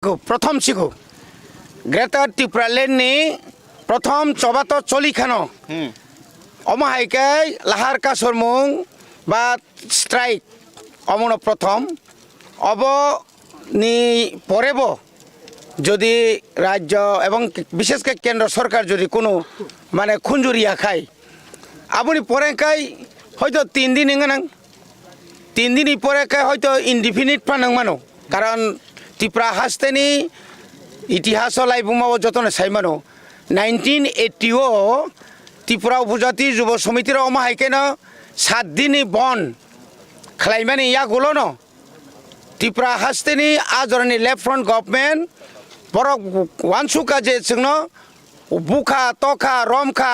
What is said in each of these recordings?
सिखो प्रथम सिखो ग्रेटर टिप्रालेन नि प्रथम चबातो चली खानो अमाहायके लाहार का सरमुं बा स्ट्राइक अमनो प्रथम अब नि परेबो যদি রাজ্য এবং বিশেষ করে কেন্দ্র সরকার যদি কোনো মানে খুঞ্জুরিয়া খায় আপনি পরে খাই হয়তো 3 দিন এঙ্গানাং 3 দিনই পরে খাই হয়তো ইনডিফিনিট পানাং মানো কারণ ত্রিপুরা হাসতেনি ইতিহাস লাই বুমাবো যতনে সাই মানো 1980 ও ত্রিপুরা উপজাতি যুব সমিতির অমাহাইকেন 7 দিনই বন খালাইমানি ইয়াগুলো ন ত্রিপুরা হাসতেনি আজরনি left front government borok wansuka je singno buka toka romka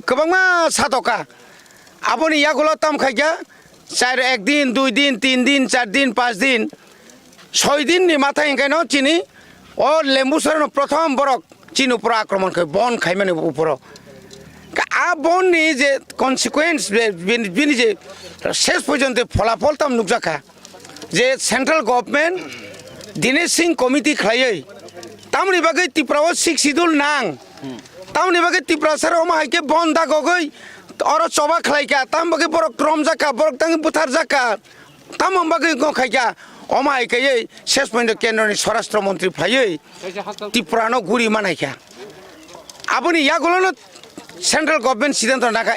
kebangma satoka aboni yagulo tam khaja চার একদিন 2 দিন 3 দিন 4 দিন 5 দিন 6 দিন নি মাথায় কেন চিনি ও লেম্বুসর প্রথম বরক চিন উপর আক্রমণ করে বন খাই মানে উপর আ বন নি যে কনসিকুয়েন্স বিনি যে শেষ পর্যন্ত ফলাফল তাম নুকজাকা যে central government Dinesh Singh committee খাইয়ে তামনি বাগে ত্রিপুরা শিক্ষিদুল নাং তামনি বাগে ত্রিপুরা সার অমাহাইকে বন্ধা গগৈ অর চবা খাইকা তাম বাগে বরক রম জাকা বরক তাং বুথার জাকা তাম বাগে খাইকা অমাহাইকে শেষ পর্যন্ত কেন্দ্রনি স্বরাষ্ট্রমন্ত্রী ফাইয়ে ত্রিপুরানো ঘুরি মানাইকা আপনি ইয়াগুলো সেন্ট্রাল গভর্নমেন্ট সিদ্ধান্ত নাকা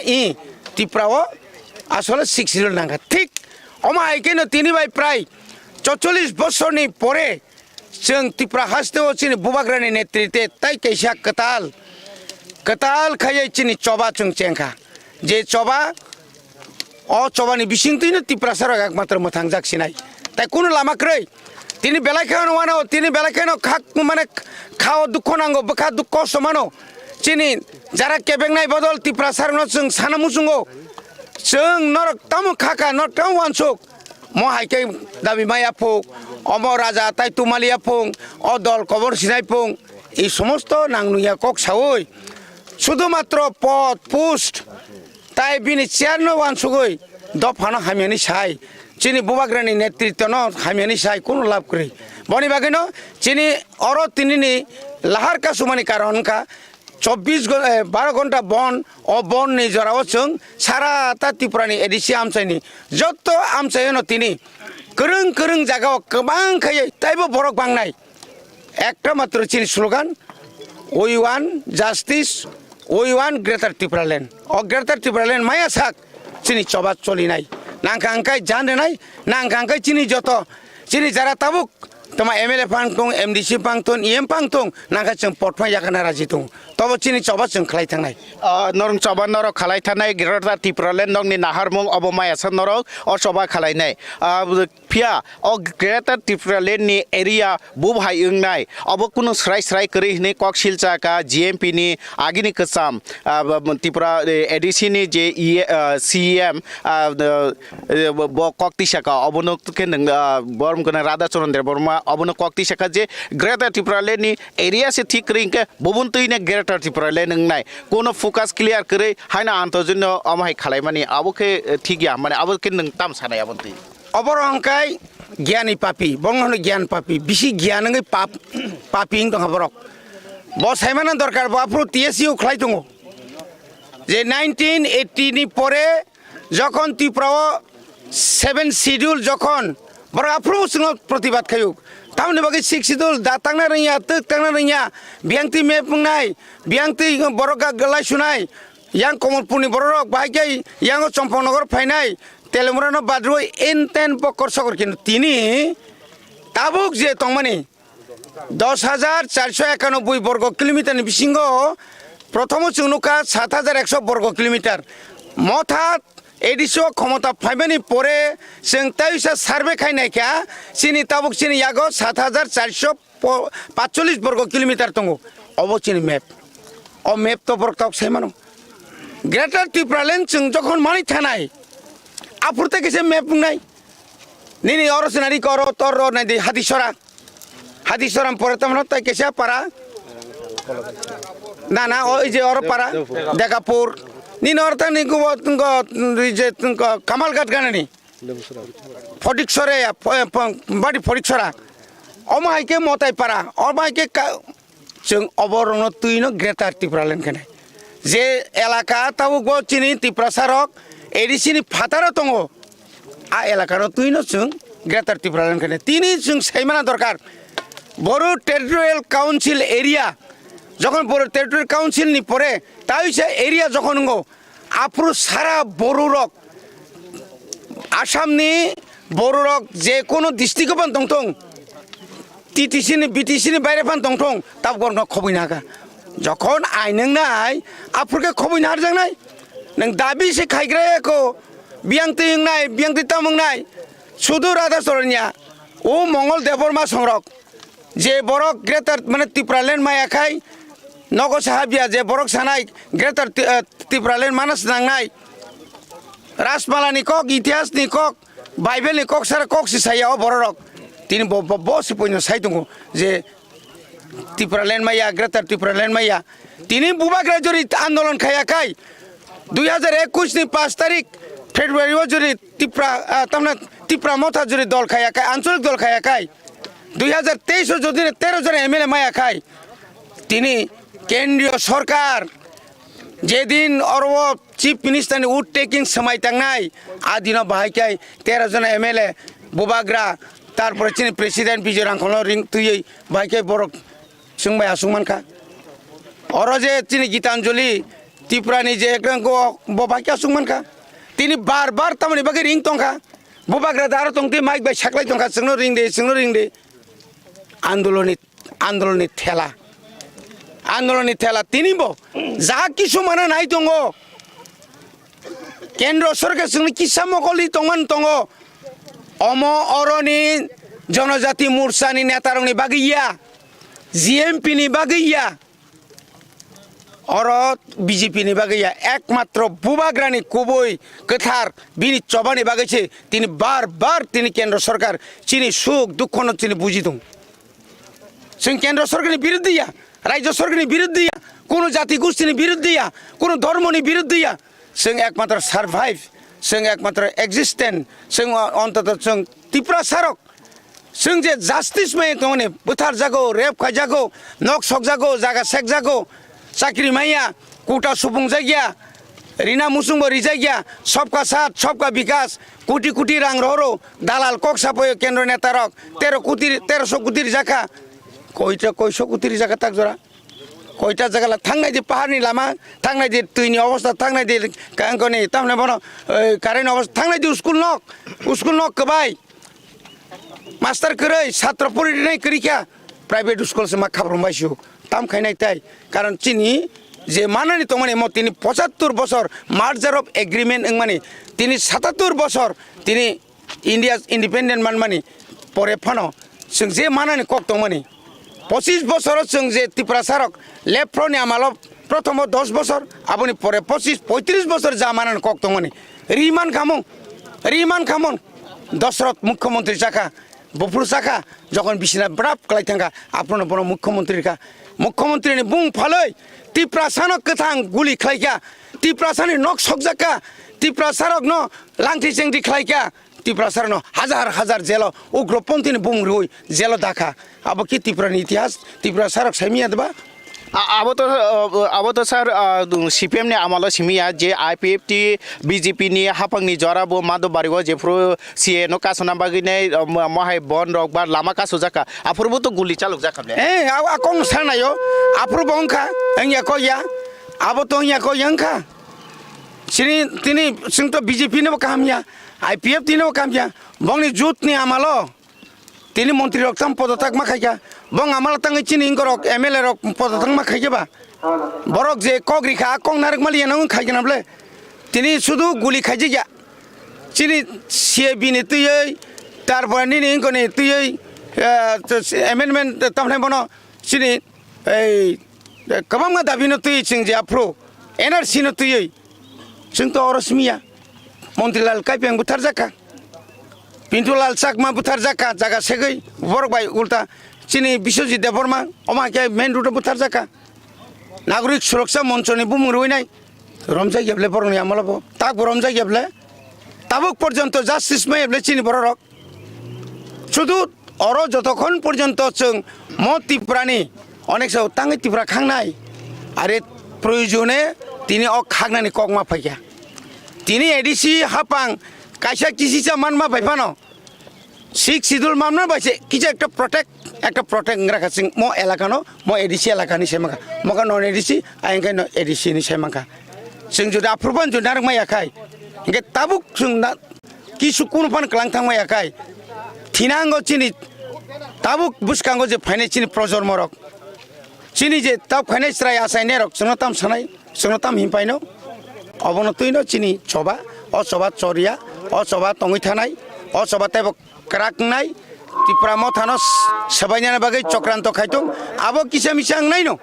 ত্রিপুরাও আসলে শিক্ষিদুল নাঙ্গা ঠিক অমাহাইকে তিনি বাই প্রায় 44 বছরনি পরে जों त्रिपुरा हास्तेव चिनि बुबाग्रानि नेतृत्वे ताई कैसा कताल खायै चिनि चबा जों चेंखा जे चबा अ चबानि बिसिंतैनो त्रिपुरा सारा एकमात्र मोथां जाखिनाय ताई कुनो लामाख्रै तिनि बेलाखायाव मानो तिनि बेलाखायाव खाक माने खाव दुख नांगौ बखा दुख समानो चिनि जारा केबेंनाय बदल त्रिपुरा सारनो जों सानामुसुंगो जों नरक तामु खाका नरताव वानसुक মহাইকে দাবি মায়া ফুং অম রাজা তাই তুমালিয়া ফুং অ দল কবর সিনাই ফুং এই সমস্ত নাংনুয়া কক সাউই শুধুমাত্র পদ পোস্ট তাই বিনি চেয়ারনো ওয়ানসুগই দফানো হামিয়ানি সাই চিনি বুবাগ্রানি নেতৃত্ব ন হামিয়ানি সাই কোনো লাভ করি বনি বাগেন চিনি অর তিনিনি লাহার কাসুমানি কারণকা 12 ঘন্টা বন ও বন নি জরাও जों সারা তা ত্রিপুরানি এডিসি আমচাইনি যত আমচাইনো তিনি করং করং জায়গাও গোबां খাই তাইবো বরক বাংনাই একটা মাত্র চিনি slogan we want justice we want greater Tripuraland ও গ্রেটার ত্রিপুরাল্যান্ড মায়া সাক চিনি চবা চলি নাই নাংকাংকাই জানে নাই নাংকাংকাই চিনি যত চিনি যারা তাবুক তোমা এমএলএ পাংতং এমডিসি পাংতং ইএম পাংতং নাঙ্কা जों पटमा यागाना राजि दं तब चिनि चबा जों खालाय थांनाय नरं चबा नर खालाय थानाय ग्रेटार त्रिपुराल्যান্ড नंनि नाहारमुं अबमायासा नर अ चबा खालायनाय फिया अ ग्रेटार त्रिपुराल्যান্ড नि एरिया बुबहाय ओंनाय अब कुनो स्राय स्राय करि हने ककसिलचा का जीएमपी नि आगिनि कसाम त्रिपुरा एडिसि नि जे सीएम ब कक्तिसाका अबनो के बरम कना राधा चरनदेव बर्मा अबनो कक्तिसाका जे ग्रेटार त्रिपुराल्যান্ড नि एरिया से ठीक करिंके बुबुनतुइने ग्रेटार त्रिपुराल्যান্ড नंनाय कोनो फोकस क्लियर करे हायना आंतजन्य अमाय खालायमानि आबोके ठीकया माने आबोके नों ताम सानाय आबोनति अबरंकाय ज्ञानी पापी बंगनो ज्ञान पापी बिसि ज्ञानङै पापी दङ बरक बसायमाना दरकार बाफ्रु टीएसइउ खलाय दङ जे 1980 नि परे যখন ত্রিপুরা 7 শিডিউল যখন বড় আফ্রু প্রতিবাদ খায়ু तामनि बागै शिक्षिदुल दातांना रैया तकतांना रैया बियांति मेपनाय बियांति बरगा गलाय सुनाय यां कमलपुरनि बरक बाहायकै यांग चम्पकनगर फायनाय तेलेमुरानो बाद्रु एनतेन बकर सकर किन्तु तिनि ताबुक जे तंमानि 10,491 बर्ग किलोमिटारनि बिसिंगो प्रथम चुनुका 7,100 बर्ग किलोमिटार मथात एडिसो क्षमता फाइबानि परे जों ताइसा सार्वे खायनायखा चिनि ताबुक चिनि यागो 7,445 बर्ग किलोमिटार दङ अब चिनि मेप अ मेप तो बरकताव सेमानो ग्रेटार त्रिपुराल्যান্ড जों जखन मानि थानाय आफुरते केसे मेप बुंनाय निनि अरसनारि कर तर नायदि हादिसराम परे तमनो ताइ केसे पारा ना ना ओ जे और पारा देगापुर नी नॉर्थ नी को जे कमालघाट गानानी फटिकसरे बाडी फटिकसरा অমাহাইকে মতাই পারা অমাহাইকে जों अबरनो तुइनो ग्रेटार टिप्रालेण्ड केने जे एलाका ताबो गो चिनि टिप्रा सारक एडिसिनि फातारा दङ आ एलाकानो तुइनो जों ग्रेटार टिप्रालेण्ड केने तिनि जों साइमाना दरकार बरो टेरिटरियेल काउन्सिल एरिया যখন বড় টেরিটরি কাউন্সিল নি পরে তাই সে এরিয়া যখন গো আপ্রু সারা বড় রক আসামনি বড় রক যে কোনো ডিস্ট্রিক্ট পান দং দং টিটিসিনি বিটিসিনি বাইরে পান দং দং তাব গরনো খবই নাগা যখন আইনং নাই আপ্রুকে খবই নার জাং নাই নং দাবি সে খাইগ্রায়কো বিয়াংতি নাই বিয়াংতি তামং নাই শুধু রাধা সরনিয়া ও মঙ্গল দেববর্মা সংরক যে বড় গ্রেটার মানে ত্রিপুরাল্যান্ড মায়াখাই নগ সাহাবিয়া যে বরক সানাই গ্রেটার ত্রিপুরাল্যান্ড মানস নাংনাই রাজমালানি কক ইতিহাসনি কক বাইবেলনি কক সারা কক সিসাইয়া বড়রক তিনি বসে পইনো সাই দङ যে ত্রিপুরাল্যান্ড মাইয়া গ্রেটার ত্রিপুরাল্যান্ড মাইয়া তিনি বুবাগ্রা জরি আন্দোলন খায়াখাই 2021 नि 5 तारिख फेब्रुवारी जरी ত্রিপুরা তামনা ত্রিপুরা মথা জরি দল খায়াখাই আঞ্চলিক দল খায়াখাই 2023 যদি 13 জন এমএলএ মায়া খাই তিনি কেন্দ্রীয় সরকার যেদিন অরব চিফ মিনিস্টার উড টেকিং সময় তাংনাই আদিন বাহাইকাই 13 জন এমএলএ বুবাগ্রা তারপরে চিনি প্রেসিডেন্ট বিজয় রাংখল রিং তুই বাহাইকাই বড় সুংবাই আসুমানখা অর যে চিনি গীতাঞ্জলি ত্রিপুরানি যে বাহাইকা আসুমানখা তিনি বারবার তামানি বাকি ring Tankha বুবাগ্রা Dar তংতি mic by সাকলাই Tankha जोंनो रिं दे आन्दोलननि ठेला तिनिबो जा किसुमाना नाय दङ केन्द्र सरकार जोंनि किसा मकलि तंमान दङ अम अरनि जनजाति मोर्चानि नेतारंनि बागैया जिएमपि नि बागैया अर बीजेपि नि बागैया एकमात्र बुबाग्रानि गुबै गोथार बिनि चबानि बागैसो तिनि बार तिनि केन्द्र सरकार चिनि सुख दुखनो चिनि बुजि दं जों केन्द्र सरकारनि बिरुद्धिया राज्य सरकारनि बिरुद्धिया कोनो जाति गोष्ठीनि बिरुद्धिया कोनो धर्मनि बिरुद्धिया जों एकमात्र सार्भाइव जों एकमात्र एक्जिस्टेन्ट जों अन्तत जों त्रिपुरा सारक जों जे जास्टिस माय दङने बुथार जागौ रेप खायजागौ नक सक जागौ जागा सेक जागौ साख्रि माइया कोटा सुफुं जायगिया रिना मुसुंबो रिजायगिया सबका साथ सबका विकास कोटी कोटी रां रहो दालाल कक सापयो केन्द्र नेतारक 1300 कोटी जाखा कयटा 100 कोटी जागा ताक जरा कयटा जागा थांनाय दि पाहारनि लामा थांनाय दि दैनि अवस्था थांनाय दि कांगनि तामने बनो कारेन्ट अवस्था थांनाय दि स्कुल नक कबाय मास्टर करै छात्र फरायनाय करिखा प्राइवेट स्कुल से मा खाब्रमबायसु ताम खायनाय ताय कारण चिनि जे मानानि तंमाने म तिनि 75 বছর मार्जार अफ एग्रीमेंट माने तिनि 77 বছর तिनि इंडिया इंडिपेंडेंट माने परे फानो जों जे मानानि कक तंमाने 25 বছর जों जे त्रिपुरा सारक लेफ्ट फ्रन्टनि आमाल प्रथम 10 বছর आबनि परे 25-35 বছর जा मानानि कक तंमाने रिमान खामन दशरथ मुख्यमंत्री जाखा बफुर साखा যখন बिसिना ब्राप क्लाय थांगा आपनो बनो मुख्यमंत्री बुं फालै त्रिपुरा सानक गोथां गुलि खायगा त्रिपुरा सानि नक सकजाका त्रिपुरा सारक न लांथि सेंथि खायगा त्रिपुरा सारक न हाजार जेल उग्रपन्थीनि बुं रुई जेल दाखा अब कि त्रिपुरानि इतिहास त्रिपुरा सारक साइमिया दबा अब तो सर सीपीएम ने आमालो सिमिया जे आईपीएफटी बीजेपी नि हाफांनि जराबो मादो बारिगो जेफ्रो सीए नो कासना बागिने महाय बन रक बा लामा कासो जाका आफुरबो तो गुली चालुक जाखाबले आ कं सानायो आफुर बंखा अंगिया कोया आबो तो अंगिया कोयंखा सिनि तिनि सिंतो बीजेपी ने कामया आईपीएफ तिनो कामया बंगनि जुतनि आमालो तिनि मंत्री रक्तम पदताक मा खायगा बंग आमाला तांगै चिनि इंगरक एमएलए रक पदताक मा खायगेबा बरक जे कग्रिखा कं नारक मालिया नों खायगेनाबले तिनि सुदु गुलि खायजिया चिनि सीएबी नि तुयै तारपर नि इंगनि तुयै एमेन्डमेन्ट तामने बनो चिनि ए कबांगा दाबिनो तुयै सिं जे अप्रो एनआरसी न तुयै जों तो अरसमिया मन्त्रीलाल काइपें बुथार जाखा पिंटुलाल चाकमा बुथार जाखा जागा सेगै बरबाय उल्टा चिनि बिश्वजित देबबर्मा अमाके मेन रूट बुथार जाखा नागरिक सुरक्षा मंचनि बुमुरुइनाय रमजाय गेबले बरनि आमलाबो ताक रमजाय गेबले ताबुक पर्यन्त जास्टिस मायबले चिनि बररक शुधु অরো যতক্ষণ পর্যন্ত जों म ত্রিপুরানি অনেক সব তাঙ্গে ত্রিপুরা খাংনাই আরে প্রয়োজনে তিনি খাগনানি ককমা ফাইয়া তিনি এডিসি হাপাং কাইসা কিসিসা মানমা বাইফানো শিখ সিদুল মামনা বাইছে কিছু একটা প্রটেক্ট রাখা जों म এলাকানো म এডিসি এলাকানি সেমাখা মকা নন এডিসি আইনকাই এডিসি नि সেমাখা जों যদি আপ্রুবান যদি নারক মায়াখাই ইনকে তাবুক जों না কিছু কোন ফান ক্লাং থাং মায়াখাই থিনাঙ্গ চিনি তাবুক বুসকাঙ্গ যে ফাইনে চিনি প্রজন্মরক চিনি যে তাব ফাইনে স্রাই আসাইনে রক जोंना তাম সানাই जोंना তাম হিমপাইনো অবনতইনো চিনি সবা অ সবা চরিয়া অ সবা তঙ্গই থানাই অ সবা তাইব ক্রাকনাই ত্রিপুরা মথানো সবাইনার বাগै চক্রান্ত খাইতো আবো কিসা মিসাং নাইনো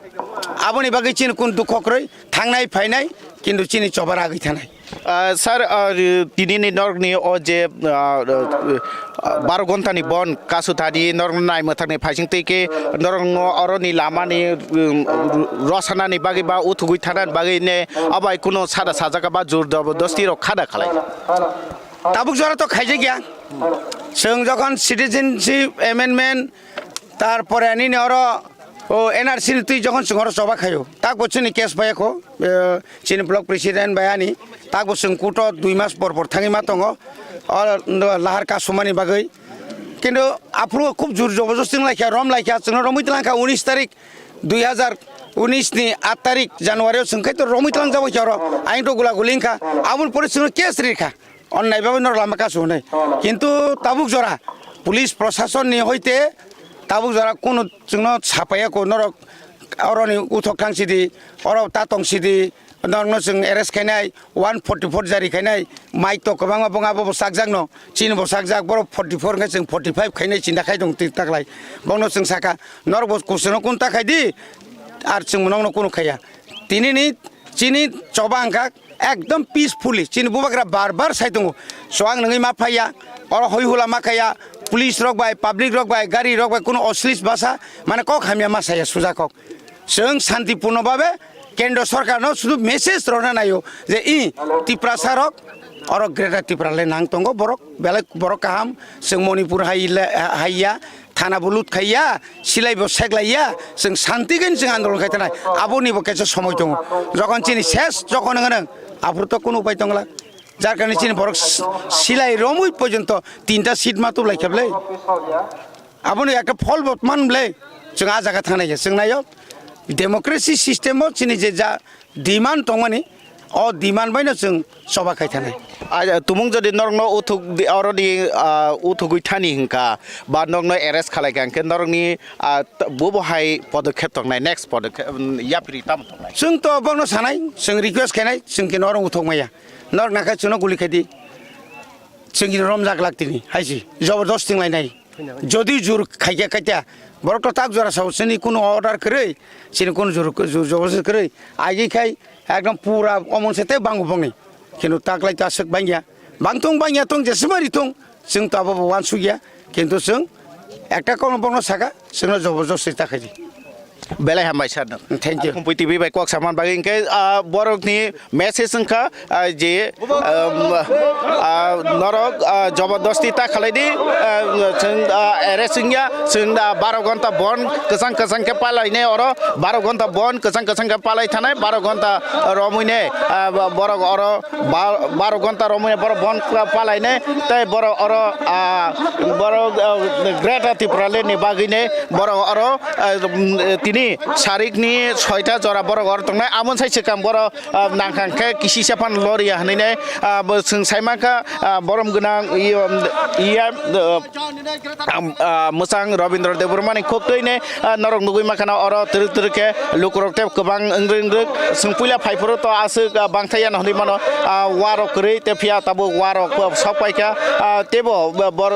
আবনি বাগै চিনি কোন দুঃখক্রই থাংনাই ফাইনাই কিন্তু চিনি চবার আগै থানাই স্যার দিনैनि नरगनि अ जे 12 घन्टानि बन कासुथानि नरग नाय मोथांनि फाइसिंतैके नरग अरनि लामानि रसानानि बागै बा उथुगै थानानि बागैने अबाय कुनो सादा साजाका बा जोर जबरदस्ति र खादा खालाय ताबुक जरा तो खाइजे गया जों যখন সিটিজেনশিপ অ্যামেন্ডমেন্ট তারপরে আনি নর ও এনআরসি তুই যখন সিংহর সভা খাইও তা বছরনি কেস বাইকো চিনি ব্লক প্রেসিডেন্ট বায়ানি তা বছর কুটো 2 মাস পর থাঙি মা দङ লাহার কাসুমানি বাগै কিন্তু আপ্রু খুব জোর জবরদস্তি লাইখা রম লাইখা जों রমিতলাঙ্কা 19 তারিখ 2019 नि 8 तारिख জানুয়ারিও जोंखाय তো রমিতলাং যাবো কি আর আইন তো গুলা গুলিংখা আমুল পরিস্থিতি কেস রেখা অন্যায় ভাবে নর লামা কাসু নাই কিন্তু তাবুক জরা পুলিশ প্রশাসন নি হইতে তাবুক জরা কোন जोंनो ছাপায়া কো নর অরনি উথক থাংসিদি অর তাতংসিদি নরনো जों এরেস্ট খাইনাই 144 জারি খাইনাই মাইক তো কবাং বঙা বব সাকজাং ন চিন ব সাকজাক बर 44 गा जों 45 খাইনাই চিন্তা খাই दं tik takলাই বংनो जों साका नर बस कुसनो कोन ताखायदि আর जों মনनो কোন খাইয়া তিনিনি চিনি চবাংকা एकदम पिसफुली चिनी बुबाग्रा बार साइदों सो आं नोंङै मा फाया और हई हुला मा खाया पुलिस रक बाय पाब्लिक रक बाय गाड़ी रक बाय कोनो अश्लील भाषा माने कक हामिया मा साया सुजा कक जों शांतिपूर्ण भावे केंद्र सरकार न शुद्ध मेसेज रना नायो जे इ त्रिपुरा सारक और ग्रेटर त्रिपुरा ले नांग तंगो बरक बेले बरक काहाम जों मणिपुर हाइया थाना बुलुत खाइया सिलाइबो सेगलाइया जों शांतिगैन जों आंदोलन खाइथानाय आबनिबो केसे समय दङ যখন চিনি শেষ যখন नों आफुर तो कोनो उपाय दंला जार कारणे चिनि बरक सिलाई रमुई पर्यन्त 3टा सीट मातो लाइखाबले आबनि একটা ফল বর্তমান বলে जों आ जागा थांनाय जों नायो डेमोक्रेसी सिस्टेमाव चिनि जे जा डिमान्ड दंमानि अ डिमान्ड बायनो जों सभा खाइथानाय तुमुं जदि नरगनो उथुग अरनि उथुगै थानि हिंका बा नरगनो एरेस्ट खालायगा के नरगनि बबहाय पदक्षेप तंनाय नेक्स्ट पदक्षेप यापिरि ताम तंनाय जों तो बंनो सानाय जों रिक्वेस्ट खायनाय जों के नरग उथुग माया नरग नाखा जोंनो गुलि खायदि जों कि रम जाग लागतिनि हायसि जबरदस्ति लायनाय जदि जुर खायगा खायता बरक ताक जरा सावसनि कोनो अर्डार करै सिनि कोनो जुर जबरदस्ति करै आइगै खाय एकदम पूरा अमन सेते बांगु बंगै কিন্তু তাকলাই তাসক বাঙ্গিয়া বাংতং বাঙ্গিয়া তং যেসমারি তং जों তাবো ওয়ান সুগিয়া কিন্তু जों একটা কোন বংন সাকা जोंनो जबरदस्ति ताखायदि बेलाय हामबाय सार थैंक यू कम्पि टिभि बाय कक सामान बागै इनके बरकनि मेसेज संखा जे नरक जबरदस्ति ता खालायदि जों एरेसिंगिया जों 12 घन्टा बन कसां के पालायने और 12 घन्टा बन कसां के पालाय थानाय 12 घन्टा रमुइने बरक और 12 घन्टा रमुइने बर बन पालायने तै बर और ग्रेटर त्रिपुराले नि बागैने बर और তিনি सारिकनि 6टा जरा बर घर तंनाय आमन साइसे काम बर नांखांखे किसि सेफान लरिया हनैने जों साइमाखा बरम गोनां इया मोजां रविन्द्र देबरमानि खोबदैने नरक नुगै माखाना अर तिरके लुकरकते गोबां इंग्रिंग्रिक जों पुइला फाइफोर तो आसो बांथाया नहनि मानो वार करै ते फिया ताबो वार सपायका तेबो बर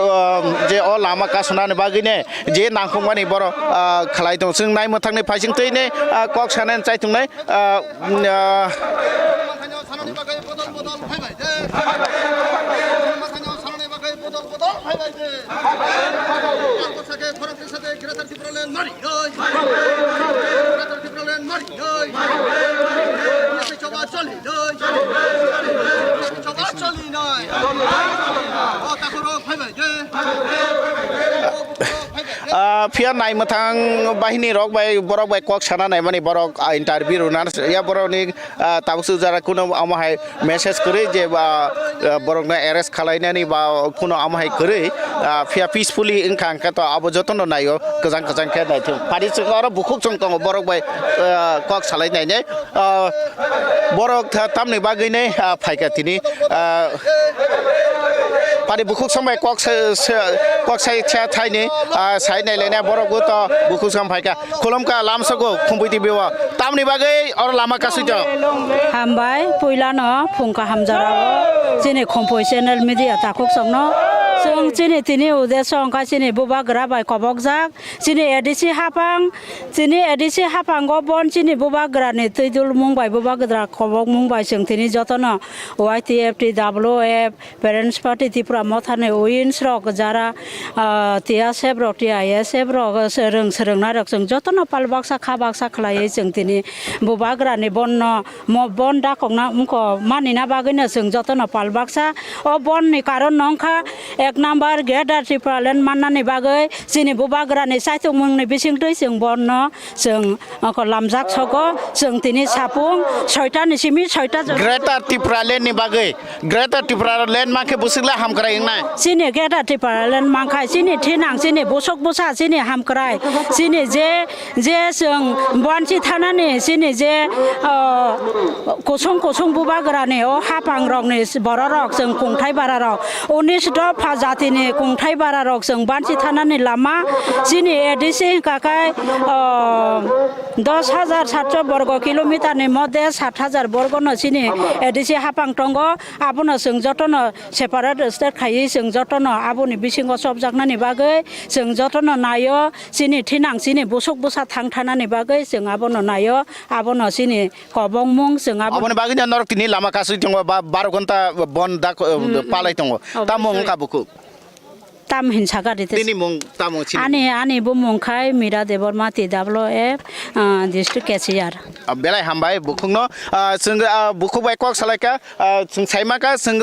जे अ लामा कासनानि बागैने जे नांखंमानि बर खालाय दं जों नाय मोथांनि फाइसिं तैने कक सानेन चाइथुंनाय फिया नाय मथां बाहिनी रक बाय बरक बाय कक साना नाय माने बरक इंटरव्यू रुनार या बरकनि ताबसु जारा कुनो आमाहाय मेसेज करे जे बरकना अरेस्ट खालायनानै बा कुनो आमाहाय करे फिया पिसफुली इंखा अंका तो आबो जतन नायो गोजान गोजान के नायथों पारि आरो बुखुक जों दङ बरक बाय कक सालायनायने बरक तामनि बागैने फायखाथिनि पारि बुखुक समय कक साइ थाइनि साइनाय लेना बरकबो तो बुखुक सम फायखा खुलमका लामसगो खुंबैति बेवा तामनि बागै और लामा कासुइथ हामबाय पहिलानो फुंका हामजाराबो जेने खम्पय चेनेल मिडिया ताकुक संनो जों चिनि तिनि उदे संका चिनि बुबा ग्राबाय कबक जाक चिनि एडिसि हापां गो बन चिनि बुबा ग्रानि तैदुल मुंबाय बुबा ग्रा कबक मुंबाय जों तिनि जतन YTF TWF parents party Tripura मथाने उइन्स रक जारा TSF रक TISF रक सोरोंना रक जों जतन पालबाक्सा खाबाक्सा खलायै जों तिनि बुबा ग्रानि बन दाकंना मुखो मानिना बागैनो जों जतन पालबाक्सा अ बननि कारण नंखा एक नम्बर गेदार त्रिपुरालेण्ड माननानै बागै जोंनि बुबाग्रानि साइथं मुंनि बिसिंदै जों बन्न जों लामजाक सगो जों तिनि सापुं सयतानि सिमि सयता ग्रेटार त्रिपुरालेण्डनि बागै ग्रेटार त्रिपुरालेण्ड माखे बुसिगला हामक्राय ना सिनि गेदार त्रिपुरालेण्ड मांखाय सिनि थिनां सिनि बुसक बुसा सिनि हामक्राय सिनि जे जों बानसि थानानै सिनि जे कसं बुबाग्रानि अ हापां रकनि बर' रक जों खुंथाय बारा रक 19 जातिनि खुंथाय बारा रक जों बानसि थानानै लामा सिनि एडिसि काकाय 10,700 वर्ग किलोमिटारनि मध्य 7,000 वर्ग न सिनि एडिसि हापां टंग आबुनो जों जतन सेपारेट स्टेट खायै जों जतन आबुनि बिसिंग सबजाकनानि बागै जों जतन नायो सिनि थिनां सिनि बुसक बुसा थांथानानि बागै जों आबुनो नायो आबुनो सिनि कबं मुं जों आबुनो बागै नरक तिनि लामा कासुइ दङ बा 12 घन्टा बन दा पालाय दङ ता मुं काबुकु ताम हिंसा गारि तिनि मुं तामु चिनि आनि बुमुंखाय मीरा देबरमा TWF डिस्ट्रिक्ट केसियार बेलाय हामबाय बुखुंनो जों बुखुबाय कक सालायका जों साइमाका जों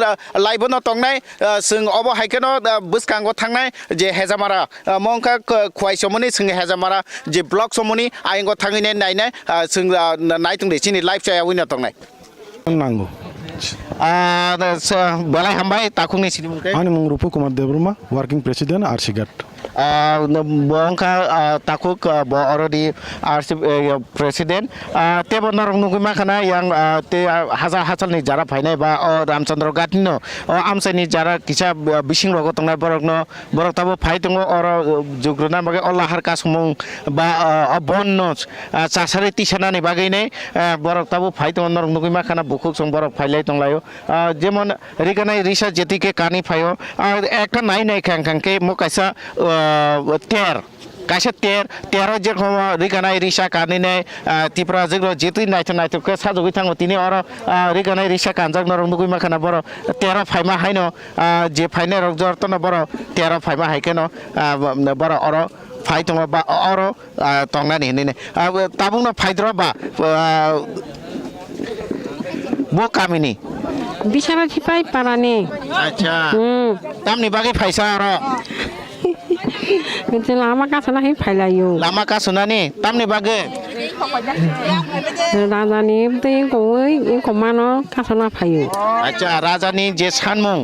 लाइबनो तंनाय जों अबो हायकेनो बुसकांगो थांनाय जे हेजामारा मंका खुवाइसमनि जों हेजामारा जे ब्लक समनि आइंगो थाङैने नायनाय जों नायथुंदे चिनि लाइफ जाया विना तंनाय नांगौ बेलाय हामबाय ताकुंनि सिनि मुंखै आंनि मुं Rupu Kumar Debbarma working president RC गाट बंका ताकुक अलरेडी आरसी प्रेसिडेंट तेबो नरक नुगुमा खाना yang te हाजार हाजारनि जारा फायनाय बा रामचंद्र गाटनो आमसानि जारा किसा बिसिं रग तंनाय बरकनो बरक ताबो फाय दङ अर जुग्रुना बागै अल्लाहार कासमुं बा बननो चासारि तिसानानि बागैने बरक ताबो फाय दङ नरक नुगुमा खाना बुखुक सं बरक फायलाय तंलायो जेमन रिगानाय रिसा जेतिके कानि फायो একটা নাই খাंखांके मकाइसा तेर कासे तेर जेरखम रिगानाय रिसा कानिने त्रिपुरा जों जेतु नायथो साजोगै थाङो तिनि अर रिगानाय रिसा कानजाक नरक नुगुइ माखाना बर तेर फायमा हायनो जे फायने रक जरतन बर तेर फायमा हायकेनो बर अर फाय दङ बा अर तंनानि हिने ताबुंनो फायद्र बा बो कामिनि बिसारा थिपाय पारानि अच्छा तामनि बागै फायसा अर बिदि लामा कासना हि फायलायो लामा कासनानि तामनि बागै राजानि दै गयै इखमानो कासना फायो अच्छा राजानि जे सानमुं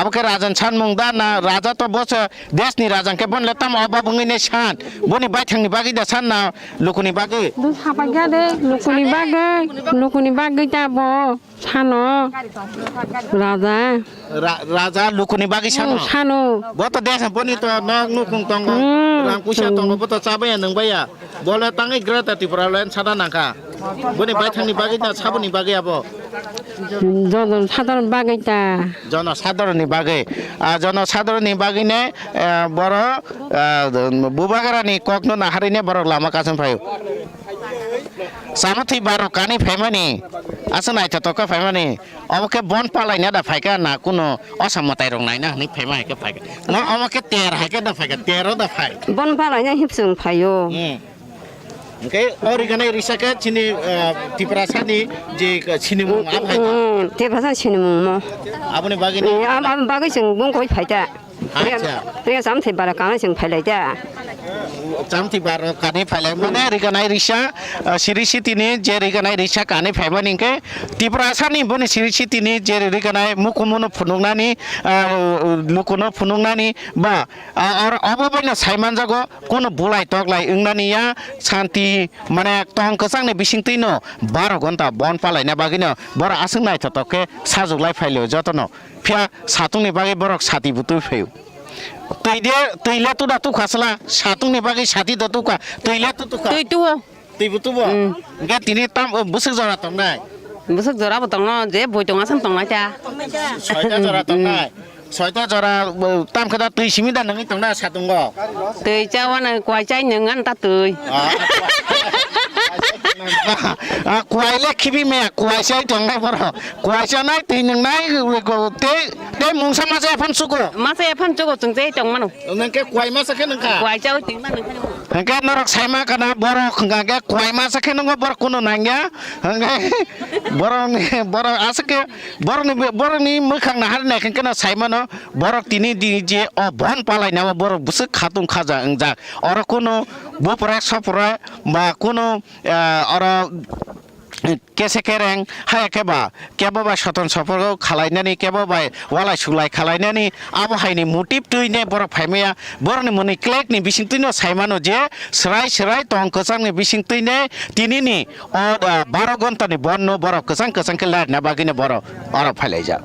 आबके राजन सानमुं दा ना राजा तो बस देशनि राजांके बनले ताम अबा बुंगिने सान बनि बायथांनि बागै दा सान ना लुकुनि बागै दु सापागा दे लुकुनि बागै दाबो सानो राजा लुकुनि बागै सानो बत देश बनि तो न नुकुं तंग रां पुसा तंग बत चाबाया नंबाया बोले ताङै ग्रेटा त्रिपुरालेण्ड सादा नाका बनि बायथांनि बागै दा साबनि बागै आबो जनसाधारण बागै दा जनसाधारणनि बागै जनसाधारणनि बागैने बर बुबागारानि ककनो नाहारिने बर लामा कासन फायो सामथि बारो कानि फायमानि आसन आइथा तक फायमानि अबके बन पालायना दा फायका ना कुनो असमताय रंनाय ना नि फायमा हायके फायका न अबके तेर हायके दा फायका तेरो दा फाय बन पालायना हिपसुं फायो ओके ओरिगानाय रिसाका चिनि त्रिपुरासानि जे चिनिमु आफाय त्रिपुरासा चिनिमु आबनि बागैनि आम बागै जों बुंखौ फायदा अच्छा रे सामथि बारो कानि जों फायलायदा Jamti bar kani phale mane riganai risa siri sitini je riganai risa kani phaibani ke Tripura sani boni siri sitini je riganai mukumono phunungnani lukono phunungnani ba ar obobona saiman jago kono bulai toklai ungnani ya santi mane tong kesang ne bisingtino 12 ঘন্টা বন পালাই না বাগিনো বড় আসং নাই ততকে সাজুগলাই ফাইলো যতন ফিয়া সাতুংনি বাগে বরক সাতি বুতু ফেউ তৈলে তো Datuk খাসলা সাতুংনি বাগে সাতি দাতু কা তৈলে তো কা Tôi tua. তুই বুতু ব গে তিনি তাম বুসক জরা তং নাই Bữa sức giờ đó tông nó dễ bồi tông ăn tông lại cha. ছয়টা জরা তং নাই ছয়টা জরা তাম খাদা তুই সিমিদা নঙি তং না সাতুং গ Tươi cha anh quay trái những anh ta tươi. quay le khibi me quay sai tong nai bor quay sa nai ti nang nai te mung sama sa phan su ko Má xe phân chỗ của từng dễ chồng mà nó. nang ke quay ma sa ke nang ka Quay cháu tiếng nó đừng hangga norok saima kana boro hangga kuai masa ke nongo bor kuno nangya hangga boro asake boro ni mukhang na har na kan kana saima no borok tini di je o bon palai na borok busuk khatung khaja angja oro kuno bopra sopra ba kuno oro কেসে কেরেং হায় কেবা কেবা সতন সফর খালাইনানি কেবা ওয়ালাই সুলাই খালাইনানি আবহাইনি motive তুইনে বড় ফাইমায়া বড়নি মনি ক্লেকনি বিসিং তুইনো সাইমানো যে সরাই তং কসাংনি বিসিং তুইনে তিনিনি 12 ঘন্টানি বন্ন বড় কসাং কে light না বাগিনে বড় অর ফাইলাই যা